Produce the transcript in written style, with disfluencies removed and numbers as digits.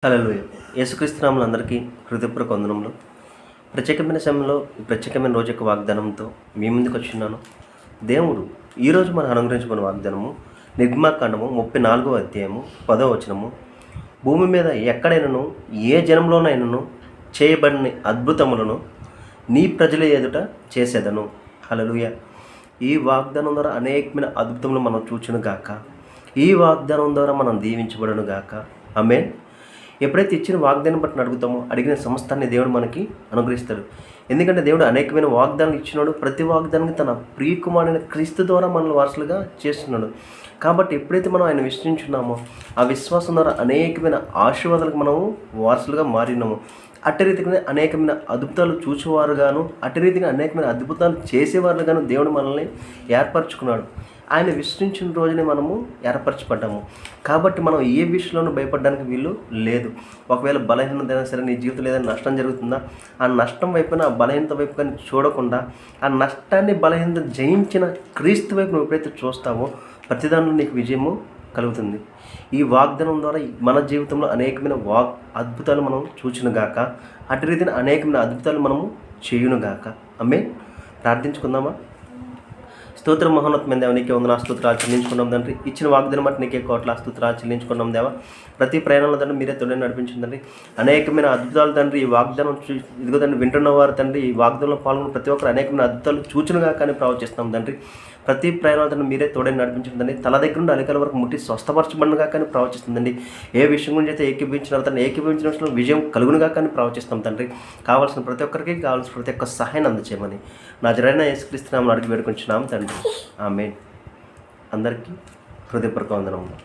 హల్లెలూయా. యేసుక్రీస్తు నామములో అందరికీ హృదయపూర్వక వందనములు. ప్రత్యేకమైన సమయంలో ప్రత్యేకమైన రోజు యొక్క వాగ్దానంతో మీ ముందుకు వచ్చిన్నాను. దేవుడు ఈరోజు మనం అనుగ్రహించుకున్న వాగ్దానము నిర్గమాకాండము 34వ అధ్యాయము 10వ వచనము. భూమి మీద ఎక్కడైనాను ఏ జనంలోనైనాను చేయబడిన అద్భుతములను నీ ప్రజల ఎదుట చేసేదను. హల్లెలూయా. ఈ వాగ్దానం ద్వారా అనేకమైన అద్భుతములు మనం చూచును గాక. ఈ వాగ్దానం ద్వారా మనం దీవించబడును గాక. ఆమేన్. ఎప్పుడైతే ఇచ్చిన వాగ్దానం బట్టి అడుగుతామో అడిగిన సమస్తాన్ని దేవుడు మనకి అనుగ్రహిస్తాడు. ఎందుకంటే దేవుడు అనేకమైన వాగ్దానాలు ఇచ్చినాడు. ప్రతి వాగ్దానానికి తన ప్రియకుమారుడైన క్రీస్తు ద్వారా మనల్ని వారసులుగా చేస్తున్నాడు. కాబట్టి ఎప్పుడైతే మనం ఆయన విశ్వసించున్నామో ఆ విశ్వాసం ద్వారా అనేకమైన ఆశీర్వాదాలకు మనము వారసులుగా మారినాము. అట్టి రీతిగా అనేకమైన అద్భుతాలు చూసేవారుగాను అట్టి రీతిగా అనేకమైన అద్భుతాలు చేసేవారుగాను దేవుడు మనల్ని ఏర్పరచుకున్నాడు. ఆయన విశ్వసించిన రోజునే మనము ఏర్పరచబడ్డాము. కాబట్టి మనం ఏ విషయంలోనూ భయపడడానికి వీలు లేదు. ఒకవేళ బలహీనత అయినా సరే నీ జీవితంలో ఏదైనా నష్టం జరుగుతుందా, ఆ నష్టం వైపున ఆ బలహీనత వైపు కానీ చూడకుండా ఆ నష్టాన్ని బలహీనత జయించిన క్రీస్తు వైపు నువ్వు ఎప్పుడైతే చూస్తావో ప్రతిదానిలో నీకు విజయము కలుగుతుంది. ఈ వాగ్దానం ద్వారా మన జీవితంలో అనేకమైన అద్భుతాలు మనం చూచునుగాక. అటు రీతిన అనేకమైన అద్భుతాలు మనము చేయునుగాక. ఆమేన్. ప్రార్థించుకుందామా. స్తోత్ర మహోన్నతమైన దేవ, నీకే వందనాలు స్తోత్రాలు చెల్లించుకున్నాం తండ్రి. ఇచ్చిన వాగ్దానం బట్టి నీకే కోట్ల స్తోత్రాలు చెల్లించుకున్నాం దేవా. ప్రతి ప్రయాణంలో తండ్రి మీరే తోడని నడిపించిందండి. అనేకమైన అద్భుతాలు తండ్రి ఈ వాగ్దానం ఇదిగో తండ్రి వింటున్నవారు తండ్రి ఈ వాగ్దానంలో పాల్గొన్న ప్రతి ఒక్కరు అనేకమైన అద్భుతాలు చూచునుగా కానీ ప్రవచిస్తాం తండ్రి. ప్రతి ప్రయాణాలు తండ్రి మీరే తోడని నడిపించిందండి. తల దగ్గర నుండి అలికల వరకు ముట్టి స్వస్థపరచబడినగా కానీ ప్రవచిస్తుందండి. ఏ విషయం గురించి అయితే ఏకీభవించినారో తండ్రి ఏకీభవించిన విషయంలో విజయం కలుగునుగా కానీ ప్రవచిస్తాం తండ్రి. కావాల్సిన ప్రతి ఒక్కరికి కావాల్సిన ప్రతి ఒక్క సహాయాన్ని అందచేయమని నజరైన యేసుక్రీస్తు నామములో అడిగి వేడుకొంచున్నాం తండ్రి. ఆమేన్. అందరికీ హృదయపూర్వక వందనములు.